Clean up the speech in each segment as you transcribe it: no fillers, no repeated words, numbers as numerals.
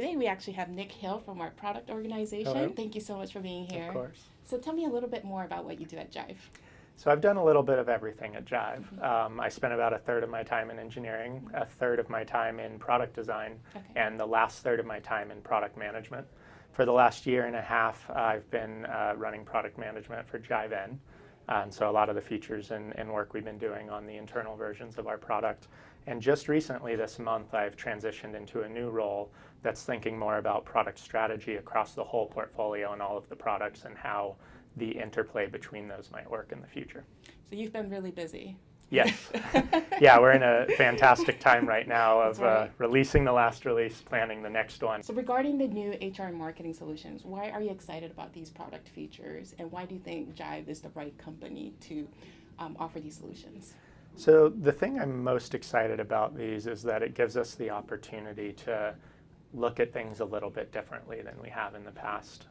today we actually have Nick Hill from our product organization. Hello. Thank you so much for being here. Of course. So tell me a little bit more about what you do at Jive. So I've done a little bit of everything at Jive. I spent about a third of my time in engineering, a third of my time in product design, and the last third of my time in product management. For the last year and a half, I've been running product management for Jive N. And so a lot of the features and work we've been doing on the internal versions of our product. And just recently this month, I've transitioned into a new role that's thinking more about product strategy across the whole portfolio and all of the products and how the interplay between those might work in the future. So you've been really busy. Yes. Yeah, we're in a fantastic time right now of releasing the last release, planning the next one. So regarding the new HR and marketing solutions, why are you excited about these product features, and why do you think Jive is the right company to offer these solutions? So the thing I'm most excited about these is that it gives us the opportunity to look at things a little bit differently than we have in the past.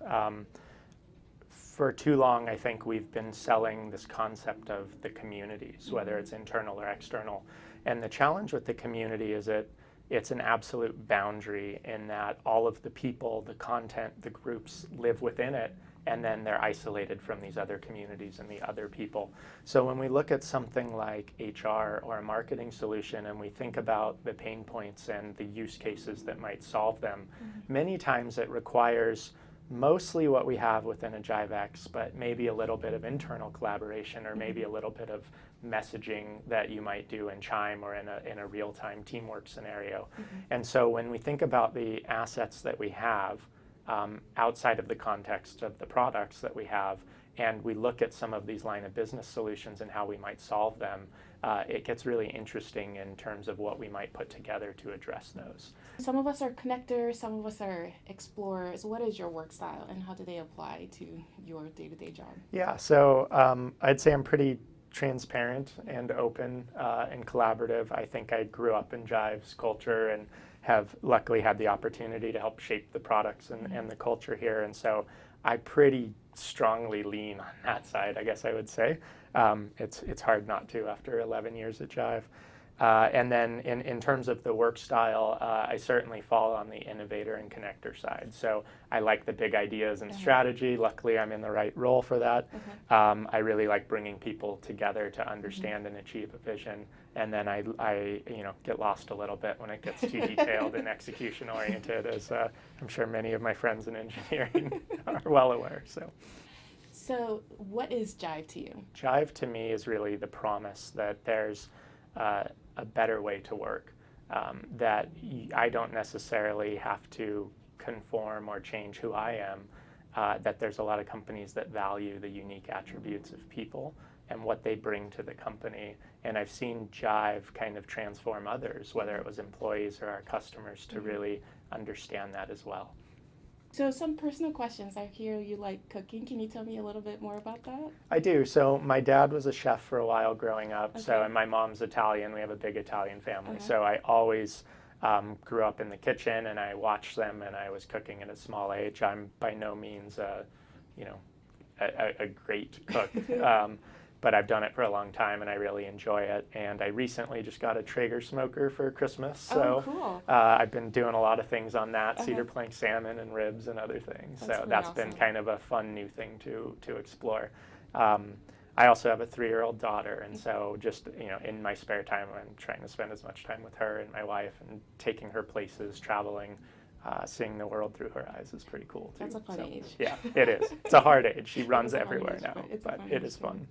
For too long, I think we've been selling this concept of the communities, whether it's internal or external. And the challenge with the community is it's an absolute boundary in that all of the people, the content, the groups live within it, and then they're isolated from these other communities and the other people. So when we look at something like HR or a marketing solution and we think about the pain points and the use cases that might solve them, many times it requires mostly what we have within a JiveX, but maybe a little bit of internal collaboration or maybe a little bit of messaging that you might do in Chime or in a real-time teamwork scenario. And so when we think about the assets that we have outside of the context of the products that we have, and we look at some of these line of business solutions and how we might solve them, it gets really interesting in terms of what we might put together to address those. Some of us are connectors, some of us are explorers. What is your work style, and how do they apply to your day-to-day job? Yeah, so I'd say I'm pretty transparent and open and collaborative. I think I grew up in Jive's culture and have luckily had the opportunity to help shape the products and the culture here. And so I pretty strongly lean on that side, I guess I would say. It's hard not to after 11 years at Jive. And then in terms of the work style, I certainly fall on the innovator and connector side. So I like the big ideas and strategy. Luckily, I'm in the right role for that. I really like bringing people together to understand and achieve a vision. And then I get lost a little bit when it gets too detailed and execution oriented, as I'm sure many of my friends in engineering are well aware. So what is Jive to you? Jive to me is really the promise that there's a better way to work, that I don't necessarily have to conform or change who I am, that there's a lot of companies that value the unique attributes of people and what they bring to the company. And I've seen Jive kind of transform others, whether it was employees or our customers, to really understand that as well. So some personal questions. I hear you like cooking. Can you tell me a little bit more about that? I do. So my dad was a chef for a while growing up. So, and my mom's Italian. We have a big Italian family. So I always grew up in the kitchen, and I watched them, and I was cooking at a small age. I'm by no means a great cook. But I've done it for a long time, and I really enjoy it. And I recently just got a Traeger smoker for Christmas. So cool. I've been doing a lot of things on that, cedar plank salmon and ribs and other things. That's so really that's awesome. been kind of a fun new thing to explore. I also have a 3-year-old daughter, and so just in my spare time, I'm trying to spend as much time with her and my wife and taking her places, traveling. Seeing the world through her eyes is pretty cool too. That's a fun age. Yeah, it is. It's a hard age. She runs It's a fun everywhere age, now, but it's a but fun it age is too. fun.